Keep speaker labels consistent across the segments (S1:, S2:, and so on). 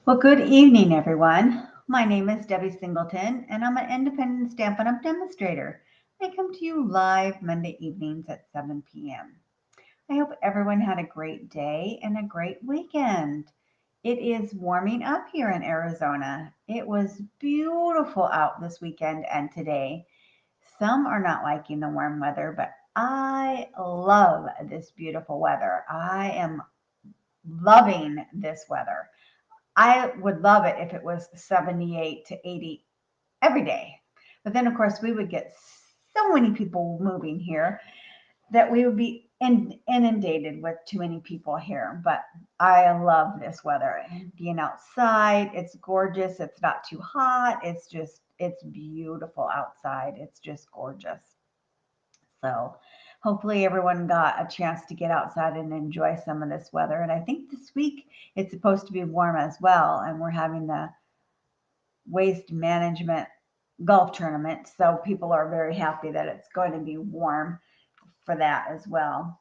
S1: Well, good evening, everyone. My name is Debbie Singleton, and I'm an independent Stampin' Up! Demonstrator. I come to you live Monday evenings at 7 p.m. I hope everyone had a great day and a great weekend. It is warming up here in Arizona. It was beautiful out this weekend and today. Some are not liking the warm weather, but I love this beautiful weather. I am loving this weather. I would love it if it was 78 to 80 every day. But then, of course, we would get so many people moving here that we would be inundated with too many people here. But I love this weather. Being outside, it's gorgeous. It's not too hot. It's beautiful outside. It's just gorgeous. So hopefully everyone got a chance to get outside and enjoy some of this weather. And I think this week it's supposed to be warm as well. And we're having the waste management golf tournament. So people are very happy that it's going to be warm for that as well.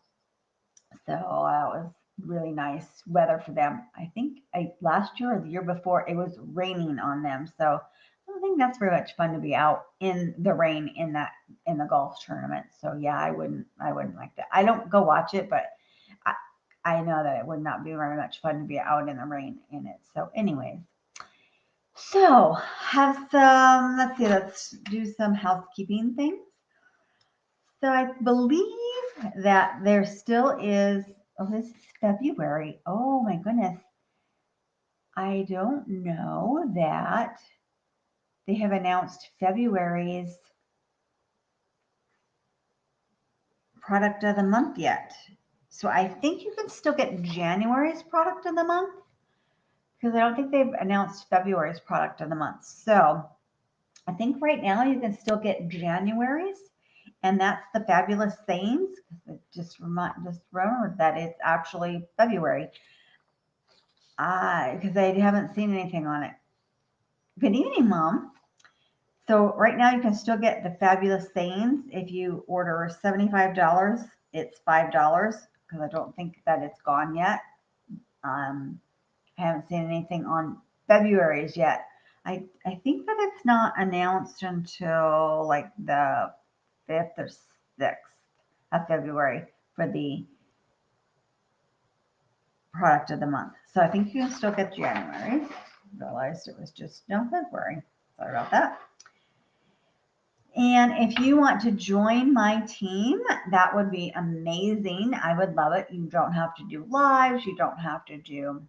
S1: So that was really nice weather for them. I think last year or the year before it was raining on them. So I don't think that's very much fun to be out in the rain in the golf tournament. So yeah, I wouldn't like that. I don't go watch it, but I, I know that it would not be very much fun to be out in the rain in it. So anyways, so have some, let's do some housekeeping things. So I believe that there still is, oh, this is February. Oh my goodness. I don't know that they have announced February's product of the month yet. So I think you can still get January's product of the month because I don't think they've announced February's product of the month. So I think right now you can still get January's, and that's the fabulous sayings. Just remember that it's actually February. Because I haven't seen anything on it. Good evening, Mom. So right now you can still get the fabulous sayings. If you order $75, it's $5 because I don't think that it's gone yet. I haven't seen anything on February's yet. I think that it's not announced until like the 5th or 6th of February for the product of the month. So I think you can still get January. Realized it was just no February. Sorry about that. And if you want to join my team, that would be amazing. I would love it. You don't have to do lives, you don't have to do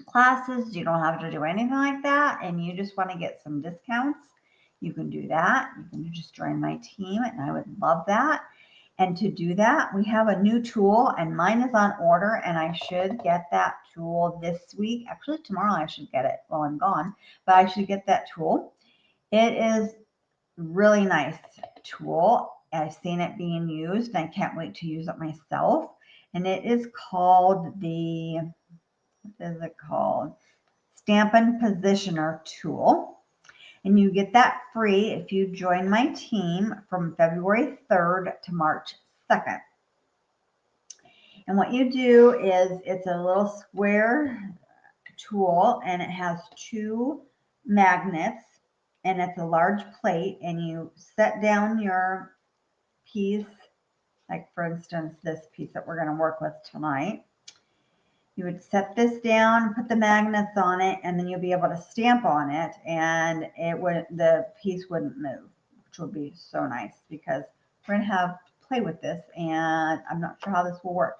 S1: classes, you don't have to do anything like that, and you just want to get some discounts, you can do that. You can just join my team, and I would love that. And to do that, we have a new tool, and mine is on order, and I should get that tool this week. Actually, tomorrow I should get it while I'm gone, but I should get that tool. It is really nice tool. I've seen it being used, and I can't wait to use it myself. And it is called what is it called? Stampin' Positioner Tool. And you get that free if you join my team from February 3rd to March 2nd. And what you do is it's a little square tool and it has two magnets and it's a large plate and you set down your piece, like for instance, this piece that we're going to work with tonight. You would set this down, put the magnets on it, and then you'll be able to stamp on it, and the piece wouldn't move, which would be so nice because we're going to have to play with this, and I'm not sure how this will work.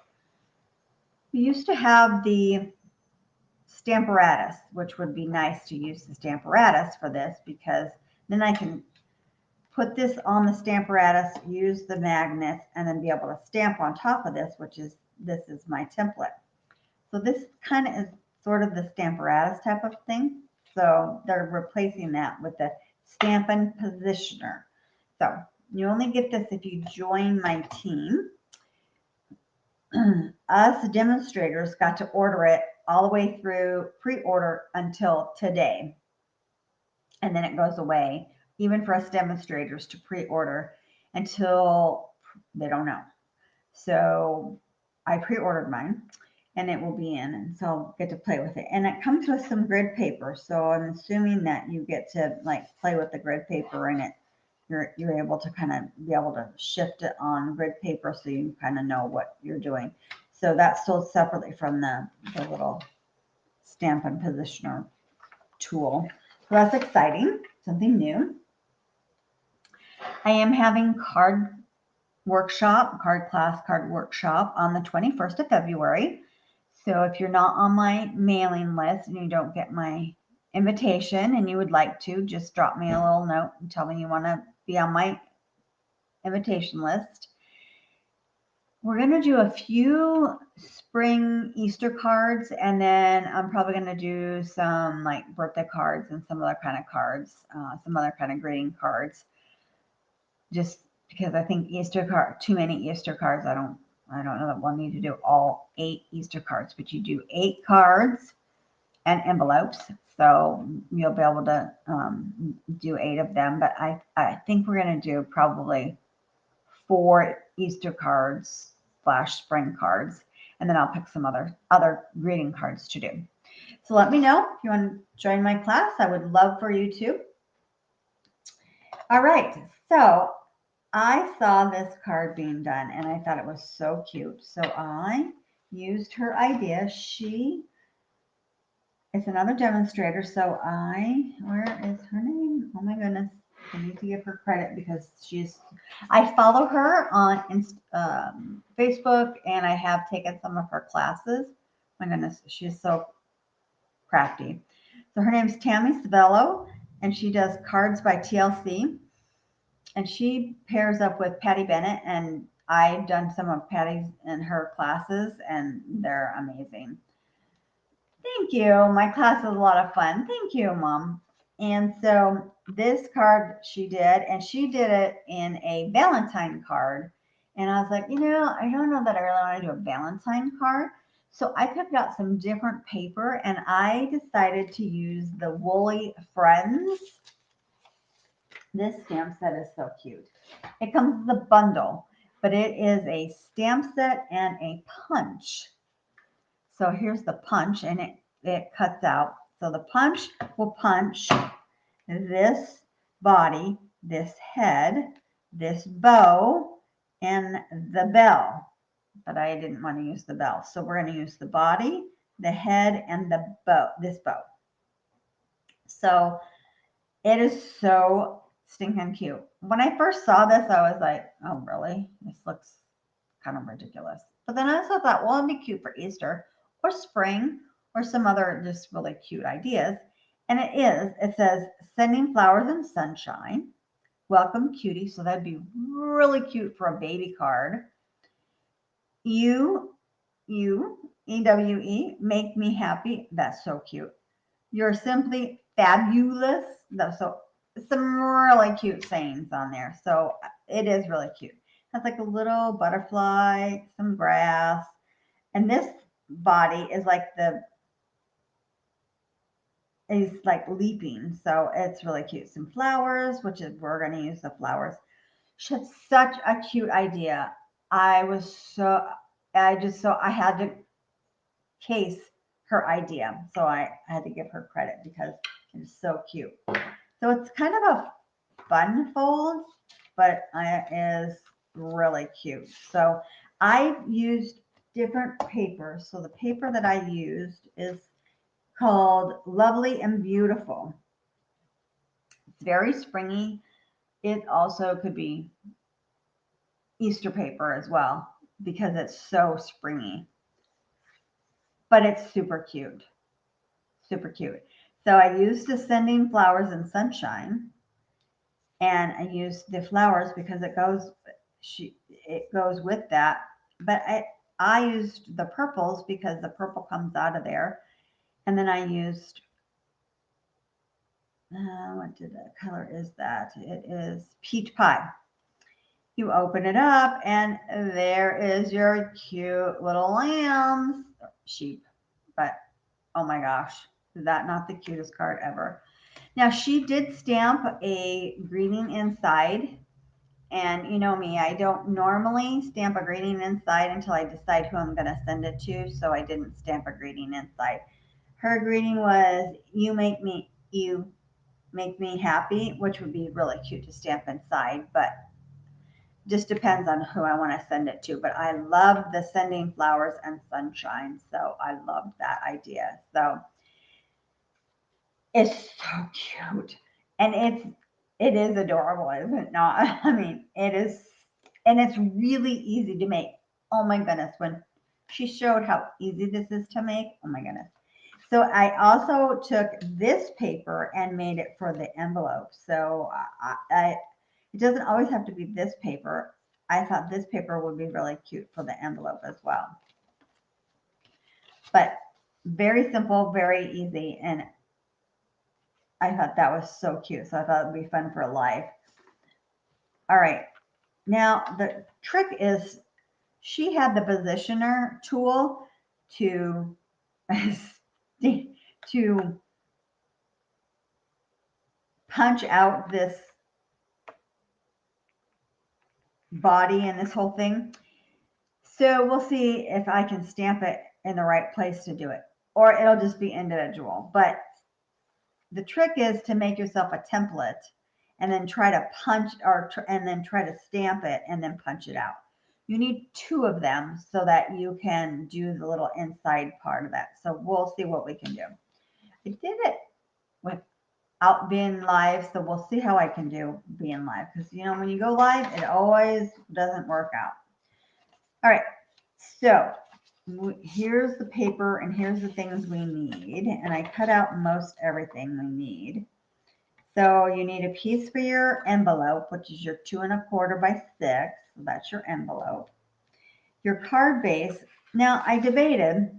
S1: We used to have the Stamparatus, which would be nice to use the Stamparatus for this because then I can put this on the Stamparatus, use the magnets, and then be able to stamp on top of this, this is my template. So this kind of is sort of the Stamparatus type of thing. So they're replacing that with the Stampin' Positioner. So you only get this if you join my team. Us demonstrators got to order it all the way through pre-order until today. And then it goes away, even for us demonstrators to pre-order until they don't know. So I pre-ordered mine. and it will be in, and so I'll get to play with it. And it comes with some grid paper, so I'm assuming that you get to like play with the grid paper, and you're able to kind of be able to shift it on grid paper so you kind of know what you're doing. So that's sold separately from the little Stampin' Positioner tool. So that's exciting, something new. I am having card class card workshop on the 21st of February. So if you're not on my mailing list and you don't get my invitation and you would like to, just drop me a little note and tell me you want to be on my invitation list. We're going to do a few spring Easter cards, and then I'm probably going to do some like birthday cards and some other kind of cards, some other kind of greeting cards, just because I think too many Easter cards. I don't know that we'll need to do all 8 Easter cards, but you do 8 cards and envelopes. So you'll be able to do 8 of them. But I think we're going to do probably 4 Easter cards / spring cards. And then I'll pick some other greeting cards to do. So let me know if you want to join my class. I would love for you to. All right. So I saw this card being done and I thought it was so cute. So I used her idea. It's another demonstrator. So where is her name? Oh my goodness. I need to give her credit because I follow her on Facebook and I have taken some of her classes. My goodness, she's so crafty. So her name's Tammy Savello and she does cards by TLC. And she pairs up with Patty Bennett, and I've done some of Patty's and her classes, and they're amazing. Thank you. My class is a lot of fun. Thank you, Mom. And so this card she did, and she did it in a Valentine card. And I was like, I don't know that I really want to do a Valentine card. So I picked out some different paper, and I decided to use the Woolly Friends. This stamp set is so cute. It comes with a bundle, but it is a stamp set and a punch. So here's the punch, and it cuts out. So the punch will punch this body, this head, this bow, and the bell. But I didn't want to use the bell. So we're going to use the body, the head, and the bow, this bow. So it is so stinking cute. When I first saw this, I was like, oh, really? This looks kind of ridiculous. But then I also thought, well, it'd be cute for Easter or spring or some other just really cute ideas. And it is. It says, sending flowers and sunshine. Welcome, cutie. So that'd be really cute for a baby card. You, EWE, make me happy. That's so cute. You're simply fabulous. That's so some really cute sayings on there. So it is really cute. Has like a little butterfly, some grass, and this body is like leaping. So it's really cute. Some flowers, which is we're going to use the flowers. She had such a cute idea. I had to case her idea. So I had to give her credit because it's so cute. So it's kind of a fun fold, but it is really cute. So I used different paper. So the paper that I used is called Lovely and Beautiful. It's very springy. It also could be Easter paper as well because it's so springy. But it's super cute. Super cute. So I used the Sending Flowers and Sunshine. And I used the flowers because it goes with that. But I used the purples because the purple comes out of there. And then I used, what color is that? It is peach pie. You open it up and there is your cute little lambs, sheep. But oh my gosh, is that not the cutest card ever? Now she did stamp a greeting inside, And you know me, I don't normally stamp a greeting inside until I decide who I'm going to send it to. So I didn't stamp a greeting inside. Her greeting was, you make me happy, which would be really cute to stamp inside, but just depends on who I want to send it to. But I love the sending flowers and sunshine. So I loved that idea. So it's so cute. And it is adorable, is it not? I mean, it is, and it's really easy to make. Oh my goodness, when she showed how easy this is to make, oh my goodness. So I also took this paper and made it for the envelope. So it doesn't always have to be this paper. I thought this paper would be really cute for the envelope as well. But very simple, very easy, and I thought that was so cute. So I thought it would be fun for live. All right. Now the trick is she had the positioner tool to to punch out this body and this whole thing. So we'll see if I can stamp it in the right place to do it, or it'll just be individual. But the trick is to make yourself a template and then try to punch and then try to stamp it and then punch it out. You need two of them so that you can do the little inside part of that. So we'll see what we can do. I did it without being live, so we'll see how I can do being live, because you know when you go live, it always doesn't work out. All right, so here's the paper and here's the things we need, and I cut out most everything we need. So you need a piece for your envelope, which is your 2 1/4 by 6. So that's your envelope. Your card base. Now I debated,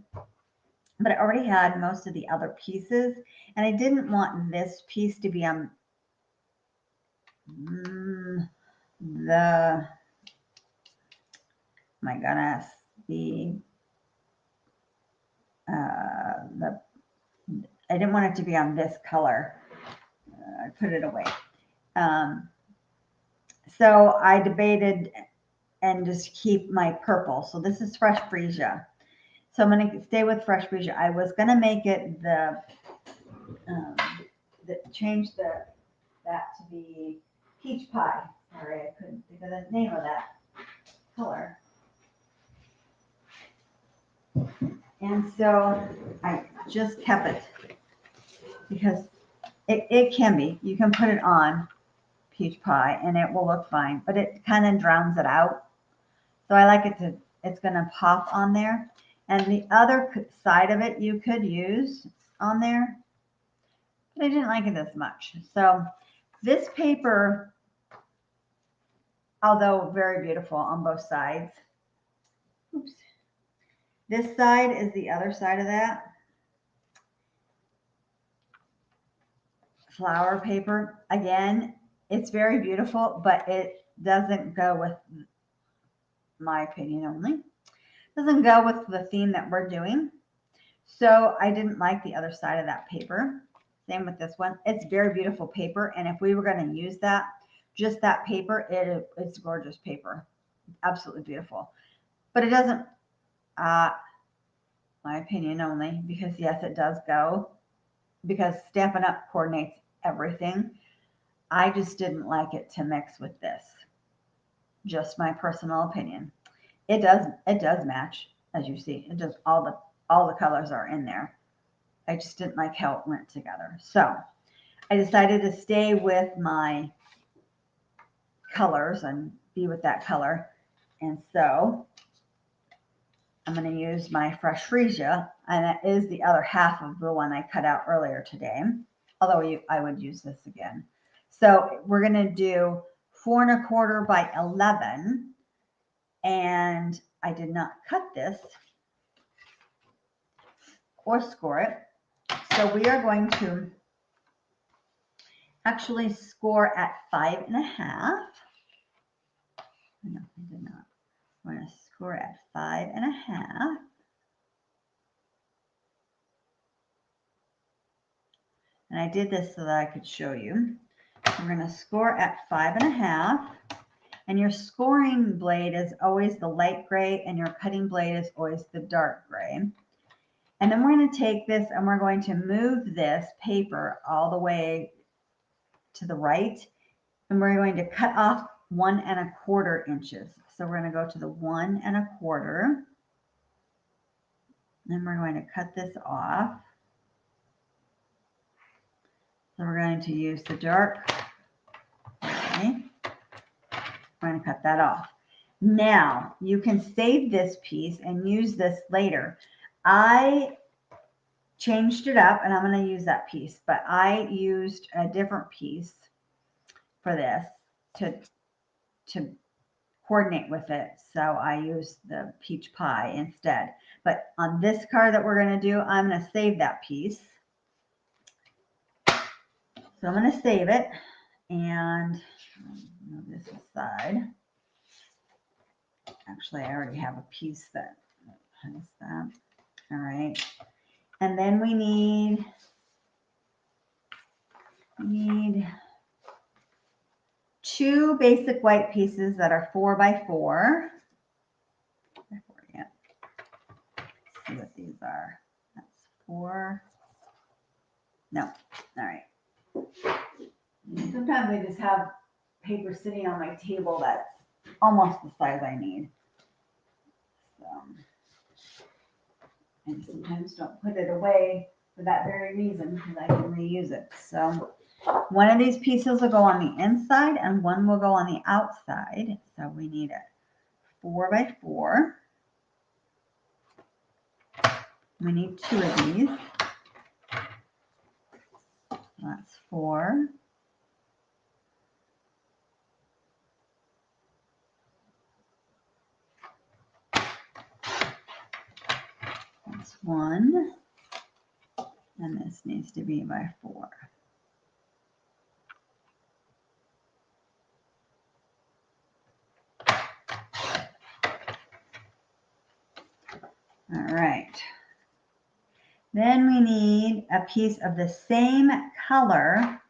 S1: but I already had most of the other pieces, and I didn't want this piece to be on the, my goodness, I didn't want it to be on this color. I put it away. So I debated and just keep my purple. So this is fresh freesia. So I'm going to stay with fresh freesia. I was going to make it change that to be peach pie. Sorry, I couldn't think of the name of that color. And so I just kept it because it can be. You can put it on peach pie and it will look fine, but it kind of drowns it out. So I like it to, it's going to pop on there. And the other side of it you could use on there, but I didn't like it as much. So this paper, although very beautiful on both sides, oops, this side is the other side of that. Flower paper, again, it's very beautiful, but it doesn't go with, my opinion only, doesn't go with the theme that we're doing. So I didn't like the other side of that paper. Same with this one. It's very beautiful paper. And if we were going to use that, just that paper, it's gorgeous paper. Absolutely beautiful. But it doesn't, my opinion only, because yes, it does go, because Stampin' Up! Coordinates everything. I just didn't like it to mix with this. Just my personal opinion. It does match, as you see. It does, all the colors are in there. I just didn't like how it went together. So I decided to stay with my colors and be with that color. And so I'm going to use my fresh freesia, and that is the other half of the one I cut out earlier today, although I would use this again. So we're going to do 4 1/4 by 11, and I did not cut this or score it. So we are going to actually score at 5 1/2. No, I did not. We're going to score at 5 1/2. And I did this so that I could show you. We're going to score at 5 1/2. And your scoring blade is always the light gray and your cutting blade is always the dark gray. And then we're going to take this and we're going to move this paper all the way to the right. And we're going to cut off 1 1/4 inches. So we're going to go to the 1 1/4. Then we're going to cut this off. So we're going to use the dark. Okay. We're going to cut that off. Now you can save this piece and use this later. I changed it up and I'm going to use that piece, but I used a different piece for this to coordinate with it. So I used the peach pie instead. But on this card that we're going to do, I'm going to save that piece. So I'm going to save it and move this aside. Actually, I already have a piece that has that. All right. And then we need 2 basic white pieces that are 4 by 4. Yeah. Let's see what these are. That's 4. No. All right. Sometimes I just have paper sitting on my table that's almost the size I need. So I sometimes don't put it away for that very reason because I can reuse it. So one of these pieces will go on the inside and one will go on the outside. So we need a 4 by 4. We need 2 of these. That's 4. That's 1. And this needs to be by 4. All right. Then we need a piece of the same color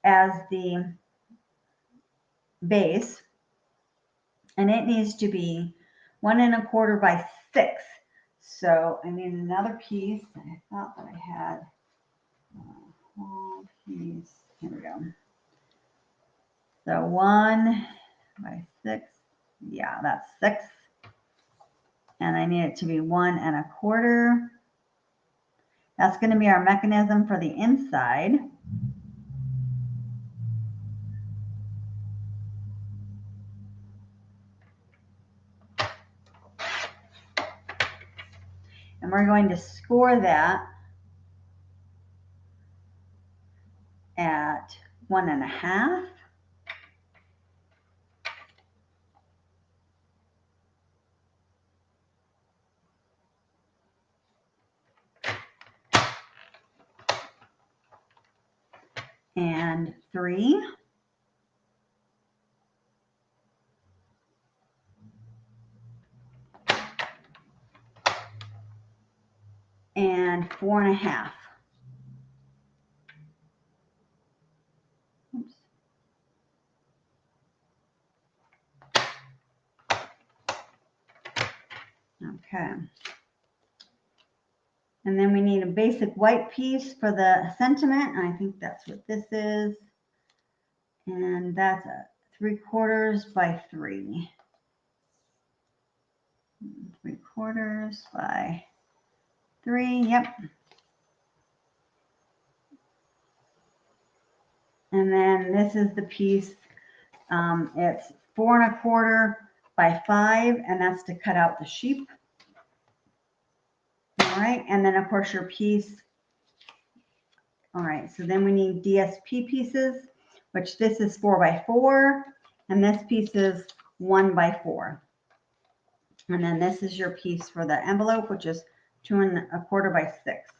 S1: as the base, and it needs to be 1 1/4 by 6. So I need another piece. I thought that I had a whole piece. Here we go. So 1 by 6. Yeah, that's 6. And I need it to be 1 1/4. That's going to be our mechanism for the inside. And we're going to score that at 1 1/2. And 3. And 4 1/2. Oops. Okay. And then we need a basic white piece for the sentiment. I think that's what this is. And that's a 3/4 by 3. 3/4 by 3. Yep. And then this is the piece. It's 4 1/4 by 5, and that's to cut out the sheep. All right, and then of course your piece. All right, so then we need DSP pieces, which this is 4 by 4, and this piece is 1 by 4. And then this is your piece for the envelope, which is 2 1/4 by 6.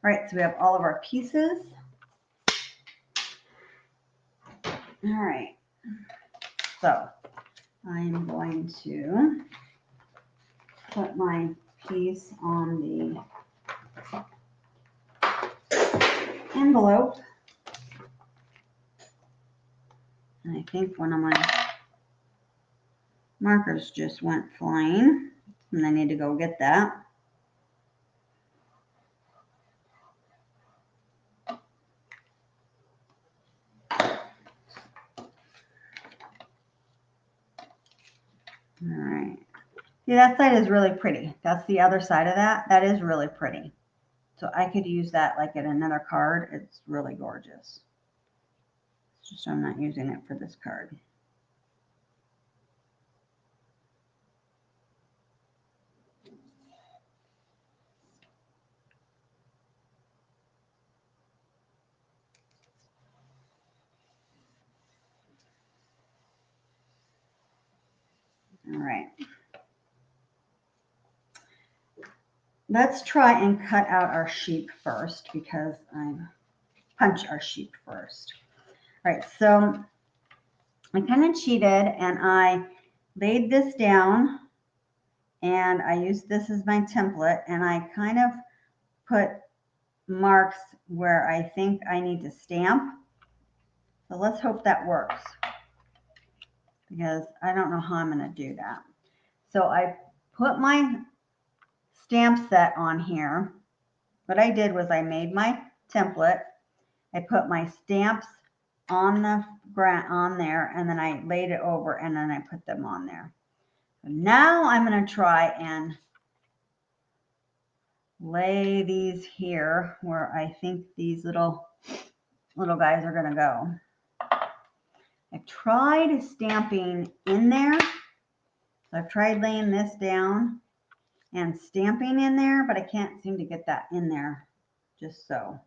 S1: All right, so we have all of our pieces. All right, so I'm going to put my piece on the envelope. And I think one of my markers just went flying, and I need to go get that. All right. See, that side is really pretty. That's the other side of that. That is really pretty. So I could use that like in another card. It's really gorgeous. It's just I'm not using it for this card. All right. Let's try and cut out our sheep first because I punch our sheep first. All right, so I kind of cheated and I laid this down and I used this as my template and I kind of put marks where I think I need to stamp. So let's hope that works because I don't know how I'm going to do that. So I put my stamp set on here. What I did was I made my template. I put my stamps on the ground on there and then I laid it over and then I put them on there. So now I'm going to try and lay these here where I think these little guys are going to go. I've tried stamping in there. So I've tried laying this down and stamping in there, but I can't seem to get that in there just so.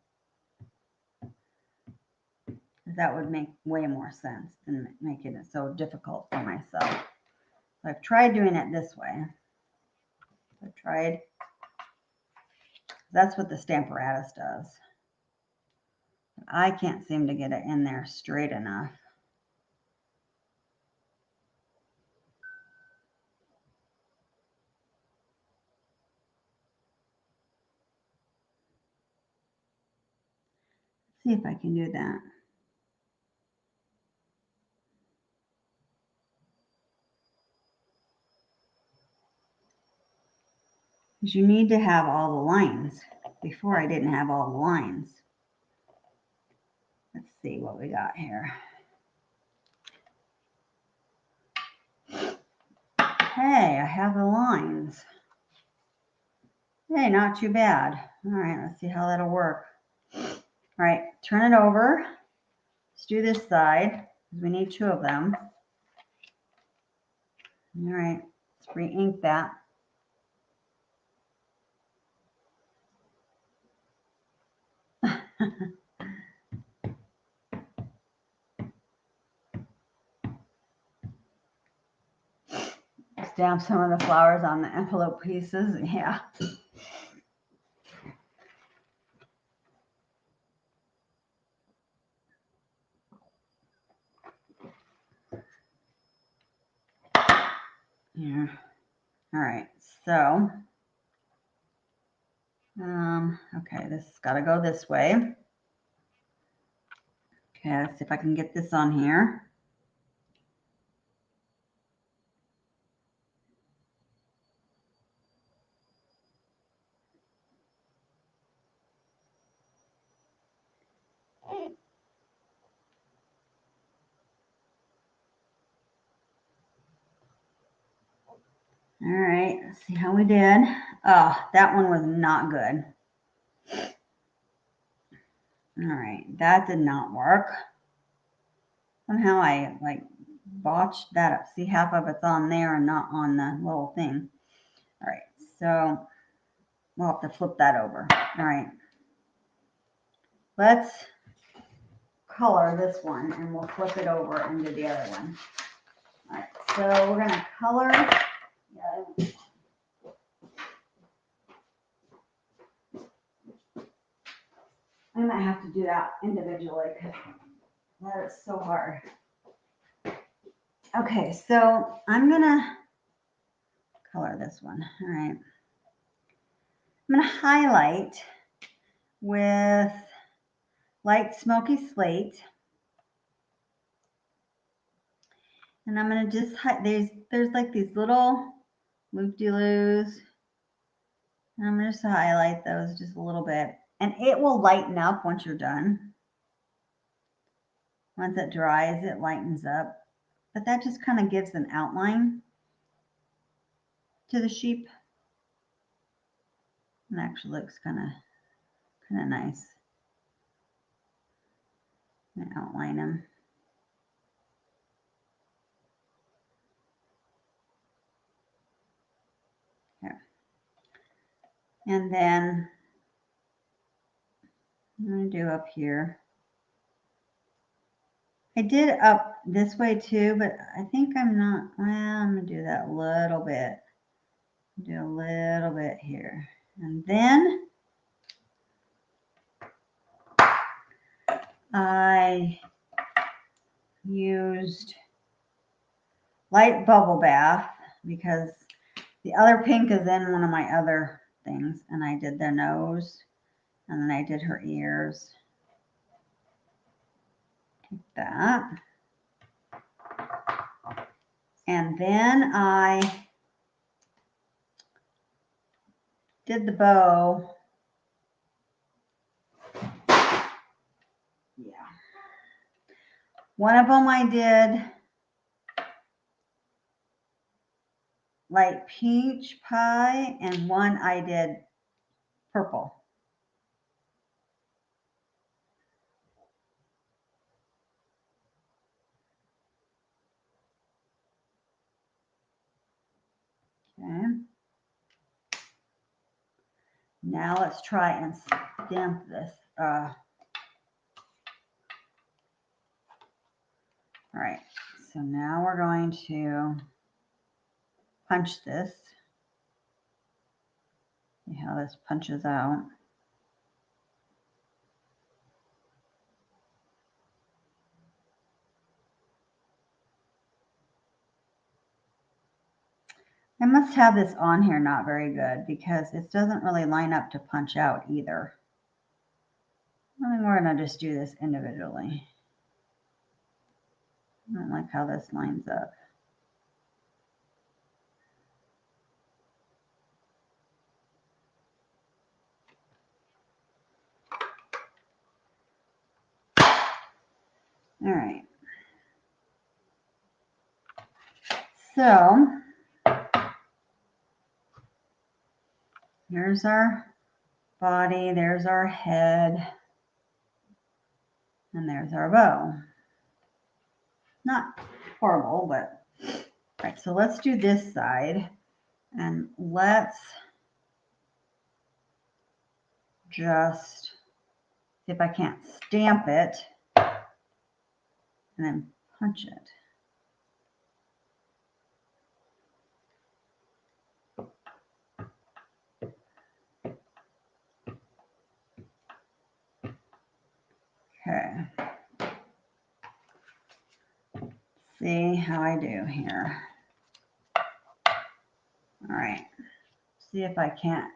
S1: That would make way more sense than making it so difficult for myself. So I've tried doing it this way. I've tried. That's what the Stamparatus does. I can't seem to get it in there straight enough. See if I can do that. Because you need to have all the lines. Before I didn't have all the lines. Let's see what we got here. Hey, I have the lines. Hey, not too bad. All right, let's see how that'll work. All right, turn it over. Let's do this side. We need 2 of them. All right, let's re-ink that. Stamp some of the flowers on the envelope pieces. Yeah. Yeah. All right. So, okay, this has got to go this way. Okay, let's see if I can get this on here. All right, let's see how we did. Oh, that one was not good. All right, that did not work. Somehow I like botched that up. See, half of it's on there and not on the little thing. All right, so we'll have to flip that over. All right, let's color this one and we'll flip it over and do the other one. All right, so we're gonna color. I might have to do that individually because that is so hard. Okay, so I'm gonna color this one. All right, I'm gonna highlight with light smoky slate. And I'm going to just, there's like these little loop-de-loos. And I'm going to just highlight those just a little bit. And it will lighten up once you're done. Once it dries, it lightens up. But that just kind of gives an outline to the sheep. And actually looks kind of nice. And outline them. Here. And then I'm going to do up here. I did up this way too, but I think I'm not, well, I'm going to do that a little bit. Do a little bit here. And then I used light bubble bath because the other pink is in one of my other things. And I did their nose and then I did her ears. Like that. And then I did the bow. Yeah. One of them I did light peach pie and one I did purple. Okay. Now let's try and stamp this. All right. So now we're going to punch this. See how this punches out. I must have this on here not very good because it doesn't really line up to punch out either. I think we're going to just do this individually. I don't like how this lines up. All right. So here's our body, there's our head, and there's our bow. Not horrible, but all right, so let's do this side and let's just see if I can't stamp it and then punch it. Okay. See how I do here. All right. See if I can't.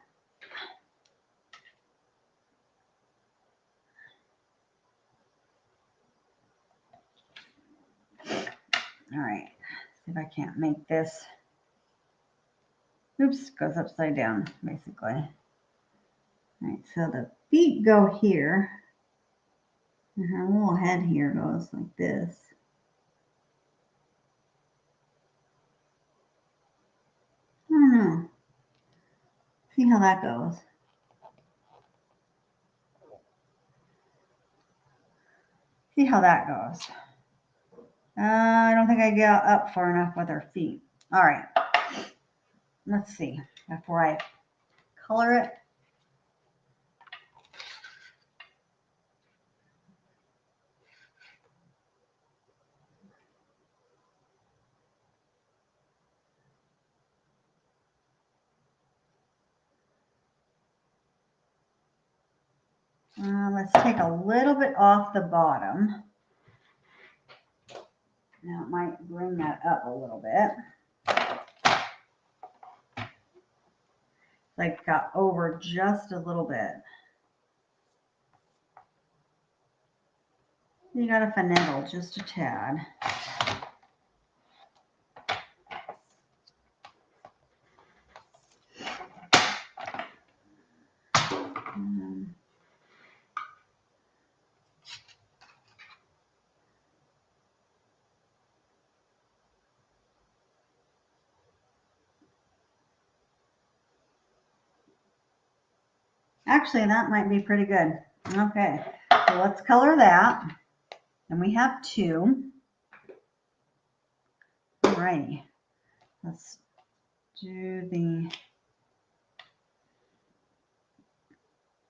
S1: All right. See if I can't make this. Oops, goes upside down, basically. All right, so the feet go here. And her little head here goes like this. I don't know. See how that goes. See how that goes. I don't think I got up far enough with her feet. All right. Let's see. Before I color it. Let's take a little bit off the bottom. Now it might bring that up a little bit. Like got over just a little bit. You got to finagle just a tad. Actually, that might be pretty good. Okay, so let's color that. And we have 2. Alrighty, let's do the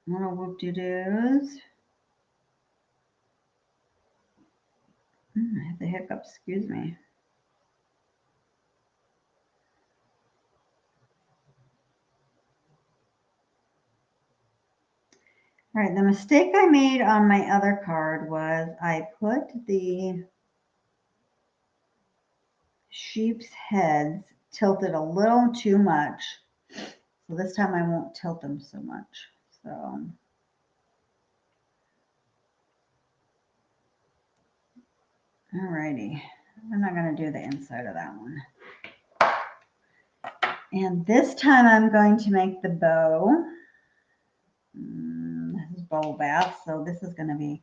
S1: little whoop-de-doos. I had the hiccups, excuse me. All right, the mistake I made on my other card was I put the sheep's heads tilted a little too much. So this time I won't tilt them so much. So alrighty, I'm not going to do the inside of that one. And this time I'm going to make the bow. This is bow bath, so this is going to be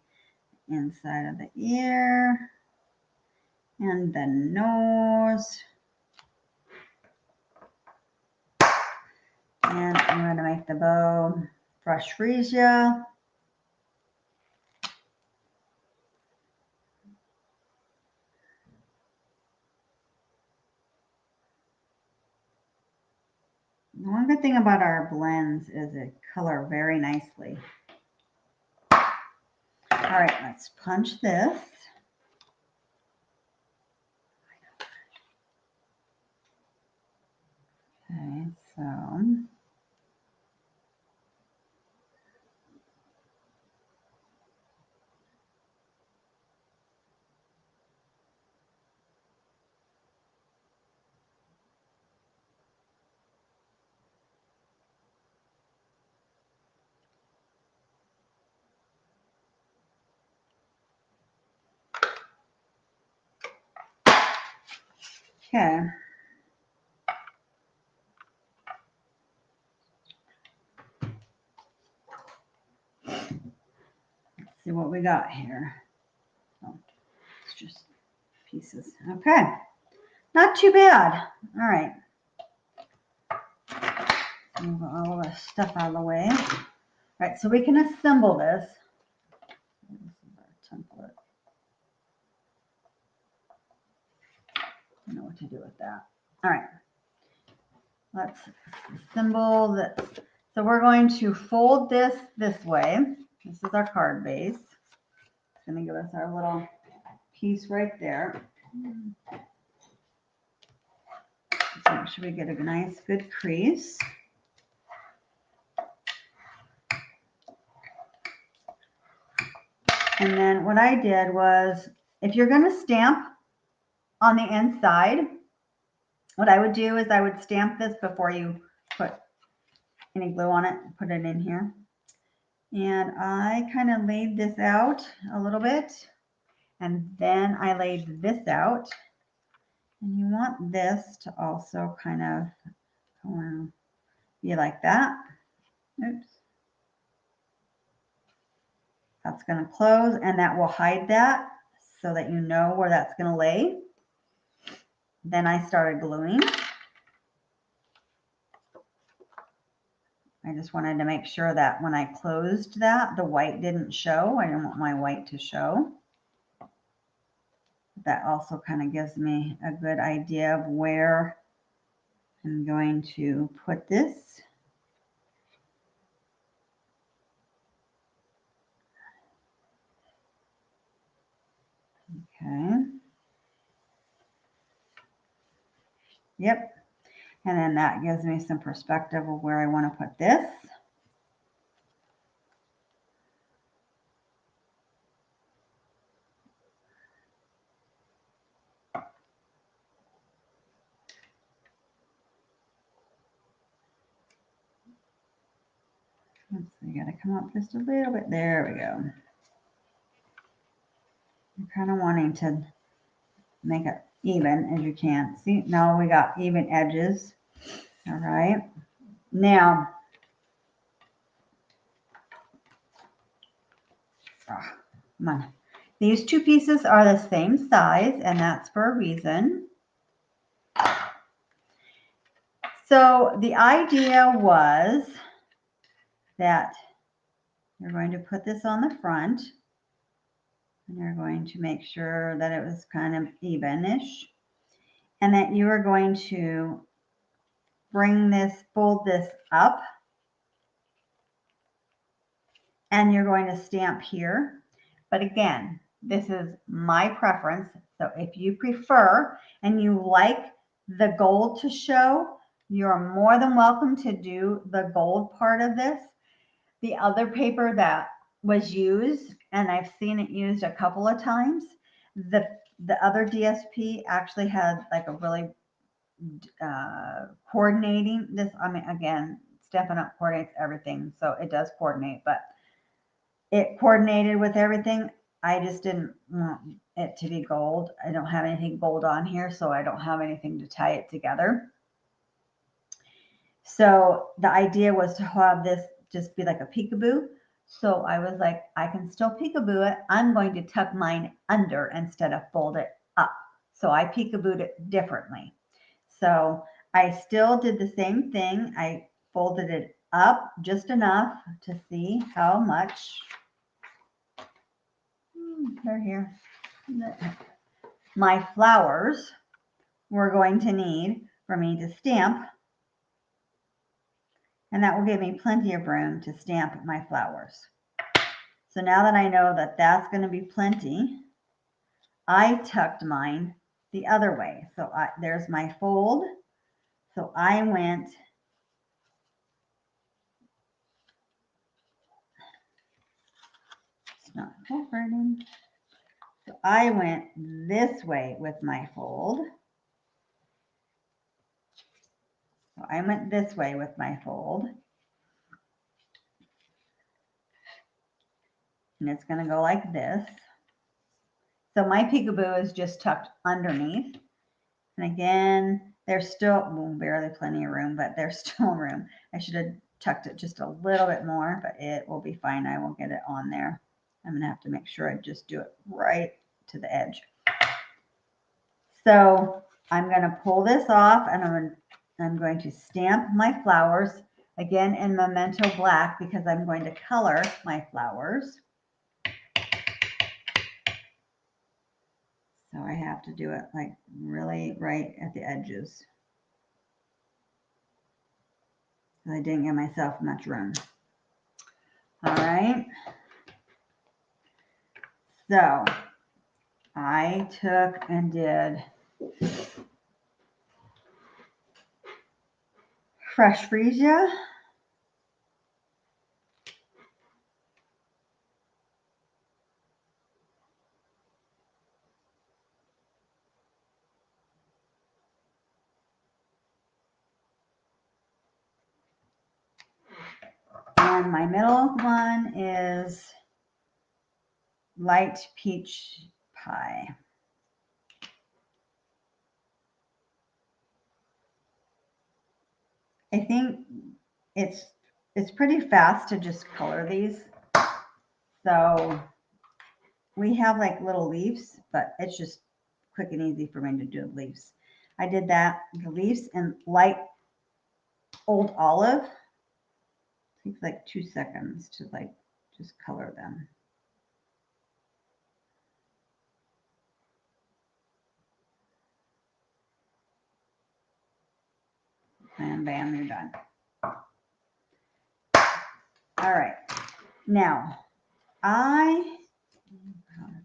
S1: inside of the ear and the nose. And I'm going to make the bow fresh freesia. The one good thing about our blends is it color very nicely. All right, let's punch this. Okay, so okay. Let's see what we got here. Oh, it's just pieces. Okay, not too bad. All right. Move all the stuff out of the way. All right, so we can assemble this. This is our template. I know what to do with that. All right. Let's assemble this. So we're going to fold this way. This is our card base. It's going to give us our little piece right there. So make sure we get a nice, good crease. And then what I did was, if you're going to stamp on the inside, what I would do is I would stamp this before you put any glue on it, put it in here. And I kind of laid this out a little bit, and then I laid this out. And you want this to also kind of be like that. Oops. That's going to close, and that will hide that so that you know where that's going to lay. Then I started gluing. I just wanted to make sure that when I closed that, the white didn't show. I didn't want my white to show. That also kind of gives me a good idea of where I'm going to put this. Okay. Yep. And then that gives me some perspective of where I want to put this. Oops, you got to come up just a little bit. There we go. I'm kind of wanting to make it even as you can. See, now we got even edges. All right. Now, come on. These two pieces are the same size, and that's for a reason. So the idea was that You're going to put this on the front, and you're going to make sure that it was kind of evenish, and that you are going to fold this up, and you're going to stamp here. But again, this is my preference. So if you prefer and you like the gold to show, you're more than welcome to do the gold part of this. The other paper that was used, and I've seen it used a couple of times, the other DSP actually had like a really coordinating this. I mean, again, Stampin' Up! Coordinates everything, so it does coordinate, but it coordinated with everything. I just didn't want it to be gold. I don't have anything gold on here, so I don't have anything to tie it together. So the idea was to have this just be like a peekaboo. So I was like, I can still peekaboo it. I'm going to tuck mine under instead of fold it up. So I peekabooed it differently. So I still did the same thing. I folded it up just enough to see how much. They're here. My flowers we're going to need for me to stamp, and that will give me plenty of room to stamp my flowers. So now that I know that that's going to be plenty, I tucked mine the other way. So there's my fold. So I went it's not cooperating. So I went this way with my fold. So I went this way with my fold. And it's going to go like this. So my peekaboo is just tucked underneath. And again, there's still barely plenty of room, but there's still room. I should have tucked it just a little bit more, but it will be fine. I will get it on there. I'm going to have to make sure I just do it right to the edge. So I'm going to pull this off, and I'm going to stamp my flowers again in Memento Black because I'm going to color my flowers. So I have to do it like really right at the edges. I didn't give myself much room. All right. So I took and did fresh freesia. And my middle one is light peach pie. I think it's pretty fast to just color these. So we have like little leaves, but it's just quick and easy for me to do the leaves. I did that, the leaves in light old olive. It takes like 2 seconds to like just color them. And bam, you're done. All right. Now, if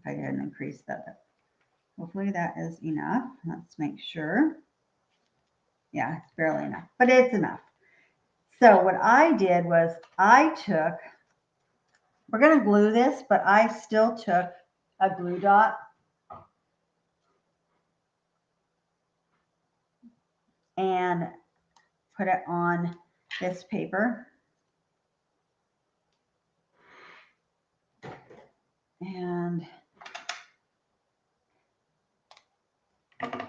S1: I didn't increase that, hopefully that is enough. Let's make sure. Yeah, it's barely enough, but it's enough. So what I did was we're going to glue this, but I still took a glue dot and put it on this paper. And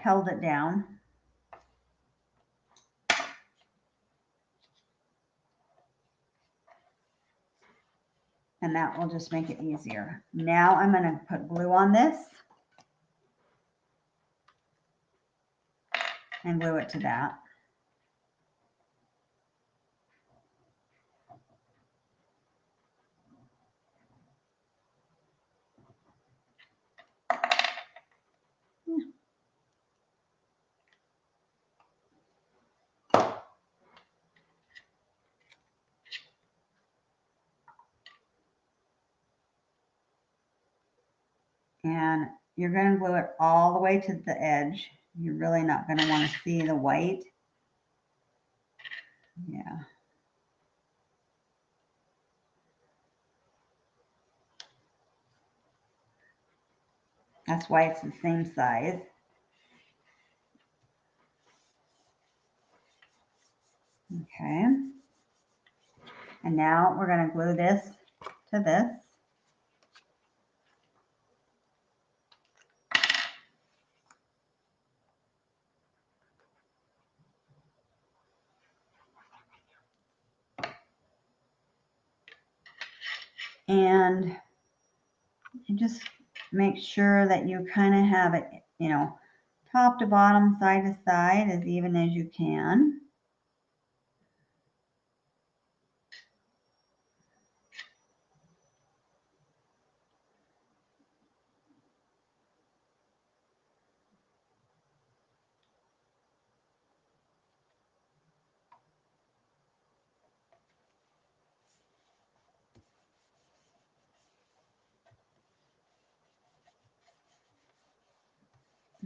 S1: held it down. And that will just make it easier. Now I'm going to put glue on this and glue it to that. And you're going to glue it all the way to the edge. You're really not going to want to see the white. Yeah. That's why it's the same size. Okay. And now we're going to glue this to this. And just make sure that you kind of have it, you know, top to bottom, side to side, as even as you can.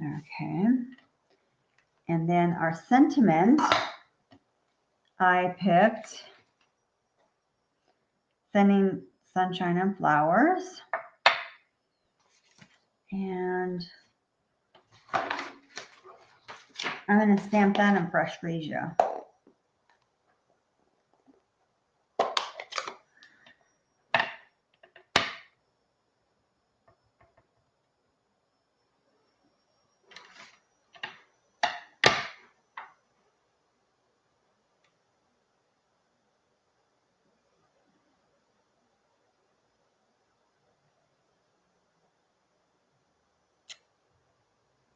S1: Okay. And then our sentiment, I picked Sending Sunshine and Flowers. And I'm going to stamp that in Fresh Freesia.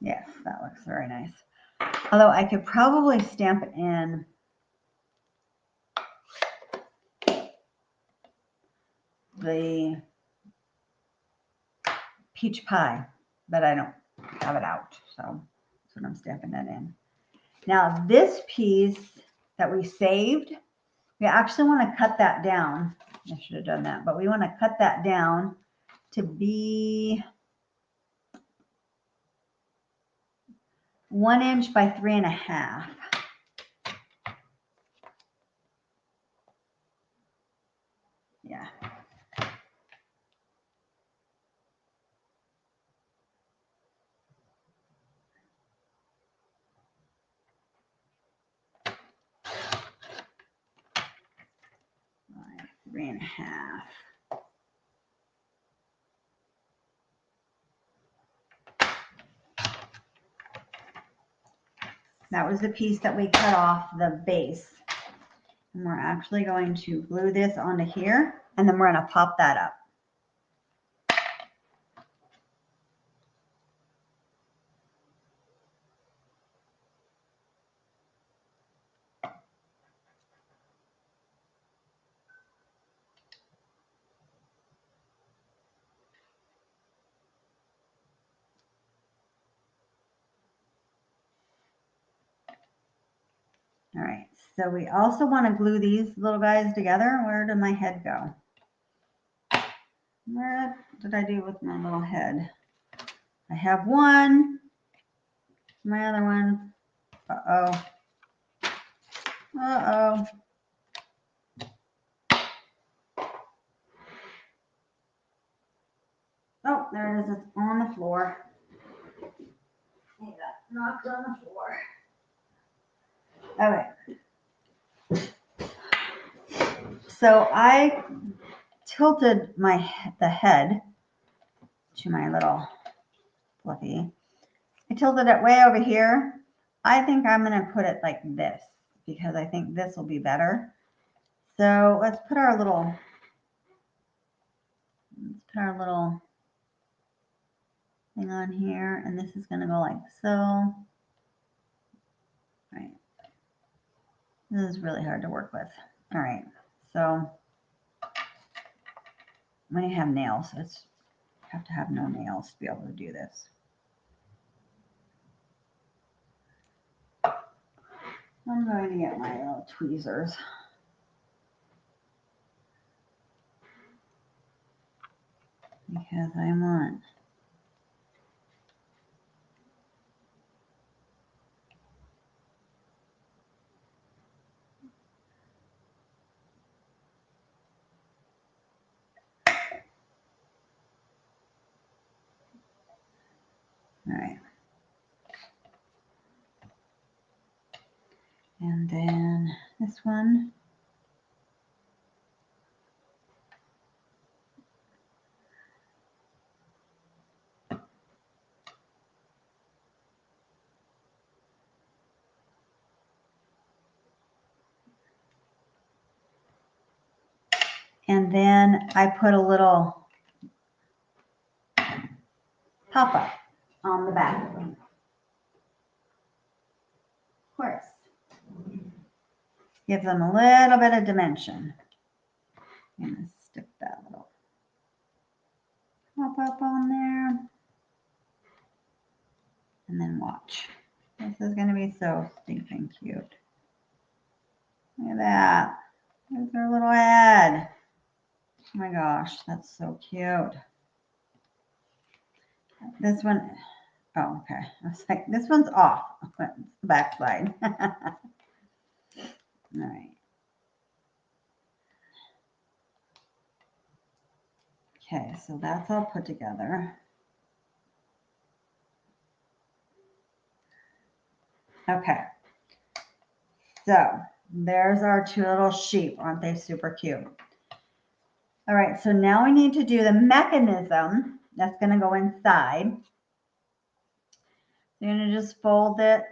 S1: Yes, that looks very nice. Although I could probably stamp it in the peach pie, but I don't have it out, so that's what I'm stamping that in. Now this piece that we saved, we actually want to cut that down. I should have done that, but we want to cut that down to be 1 inch by 3.5. Yeah. By 3.5. That was the piece that we cut off the base. And we're actually going to glue this onto here, and then we're going to pop that up. All right, so we also want to glue these little guys together. Where did my head go? What did I do with my little head? I have one. My other one. Uh-oh. Uh-oh. Oh, there it is. It's on the floor. I got knocked on the floor. Okay. So I tilted the head to my little fluffy. I tilted it way over here. I think I'm going to put it like this because I think this will be better. So let's put our little thing on here, and this is going to go like so. Right. This is really hard to work with. All right. So when you have nails, you have to have no nails to be able to do this. I'm going to get my little tweezers. Because I want right. And then this one. And then I put a little pop-up on the back. Of course. Gives them a little bit of dimension. I'm going to stick that little pop-up on there. And then watch. This is going to be so stinking cute. Look at that. There's her little head. Oh my gosh, that's so cute. This one, oh, okay. I was like, this one's off. It's the back side. All right. Okay, so that's all put together. Okay. So there's our two little sheep. Aren't they super cute? All right, so now we need to do the mechanism that's going to go inside. You're going to just fold it.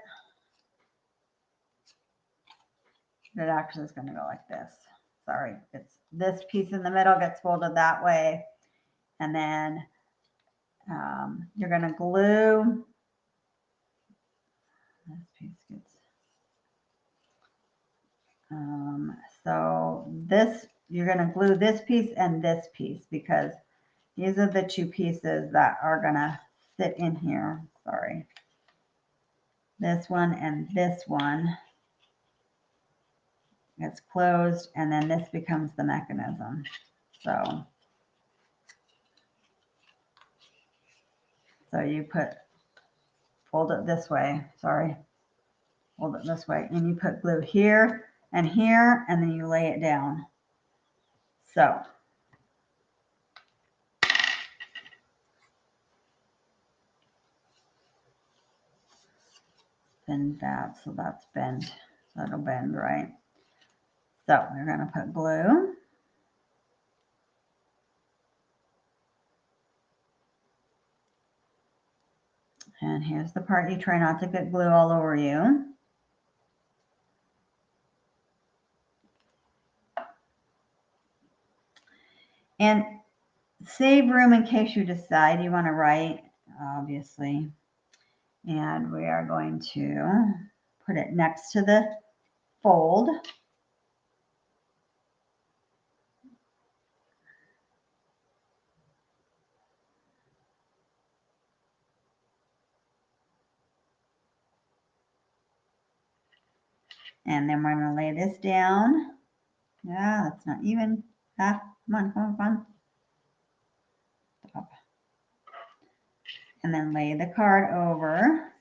S1: It actually is going to go like this. Sorry, it's this piece in the middle gets folded that way. And then you're going to glue. This piece gets, so this, you're going to glue this piece and this piece because these are the two pieces that are going to sit in here. Sorry. This one and this one gets closed, and then this becomes the mechanism. So you fold it this way, sorry, fold it this way, and you put glue here, and then you lay it down. So bend that, so that's bent, so it'll bend, right? So we're gonna put glue. And here's the part you try not to get glue all over you. And save room in case you decide you want to write, obviously. And we are going to put it next to the fold. And then we're going to lay this down. Yeah, that's not even. Ah, come on, come on, come on. Stop. And then lay the card over.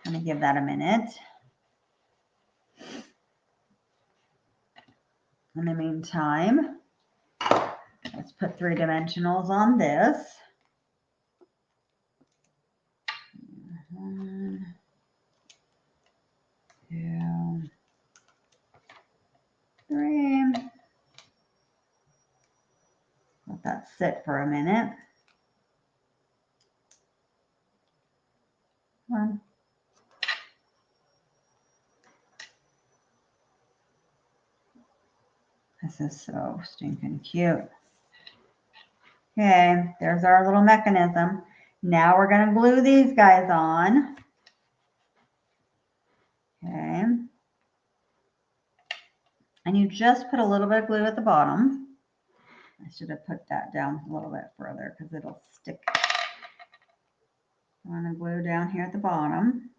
S1: I'm going to give that a minute. In the meantime, let's put 3 dimensionals on this. 1, 2, 3. Let that sit for a minute. 1. This is so stinking cute. Okay, there's our little mechanism. Now we're going to glue these guys on. Okay. And you just put a little bit of glue at the bottom. I should have put that down a little bit further because it'll stick. I want to glue down here at the bottom.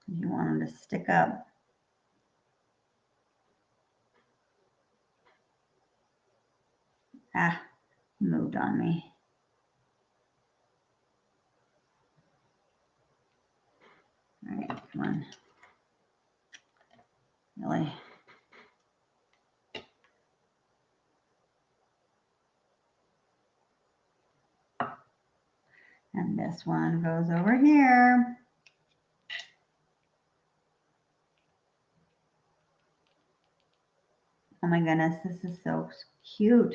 S1: You want them to stick up. Ah, moved on me. All right, come on. Really. And this one goes over here. Oh my goodness, this is so cute.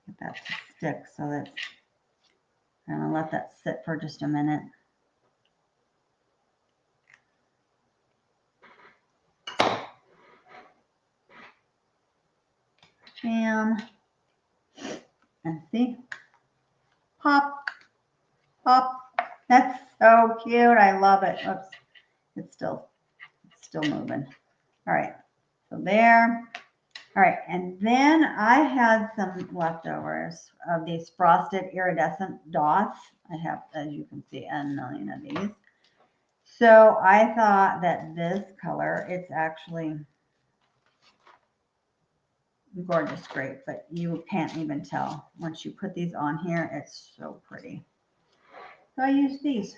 S1: Get that to stick so that I'm gonna let that sit for just a minute. Bam. And see? Pop, pop. That's so cute. I love it. Oops. It's still moving. All right. So there. All right. And then I had some leftovers of these frosted iridescent dots. I have, as you can see, a million of these. So I thought that this color, it's actually gorgeous grape, but you can't even tell. Once you put these on here, it's so pretty. So I use these.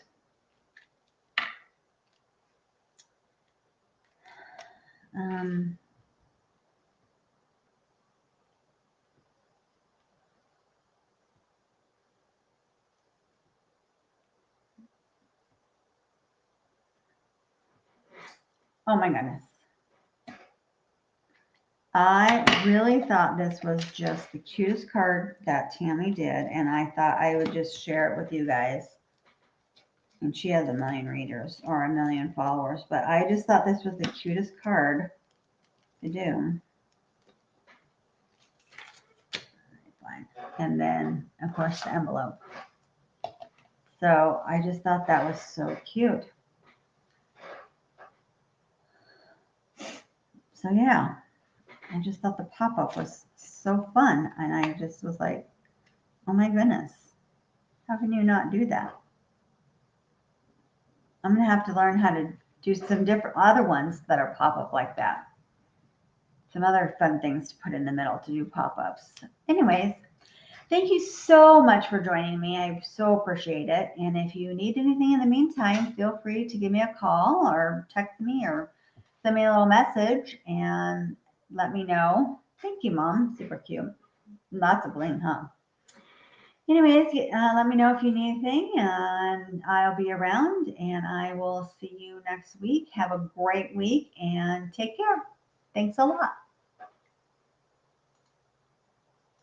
S1: Oh my goodness. I really thought this was just the cutest card that Tammy did, and I thought I would just share it with you guys. And she has a million readers or a million followers, but I just thought this was the cutest card to do. And then, of course, the envelope. So I just thought that was so cute. So yeah, I just thought the pop-up was so fun. And I just was like, oh my goodness, how can you not do that? I'm going to have to learn how to do some different other ones that are pop-up like that. Some other fun things to put in the middle to do pop-ups. Anyways, thank you so much for joining me. I so appreciate it. And if you need anything in the meantime, feel free to give me a call or text me or send me a little message and let me know. Thank you, Mom. Super cute. Lots of bling, huh? Anyways, let me know if you need anything, and I'll be around, and I will see you next week. Have a great week, and take care. Thanks a lot.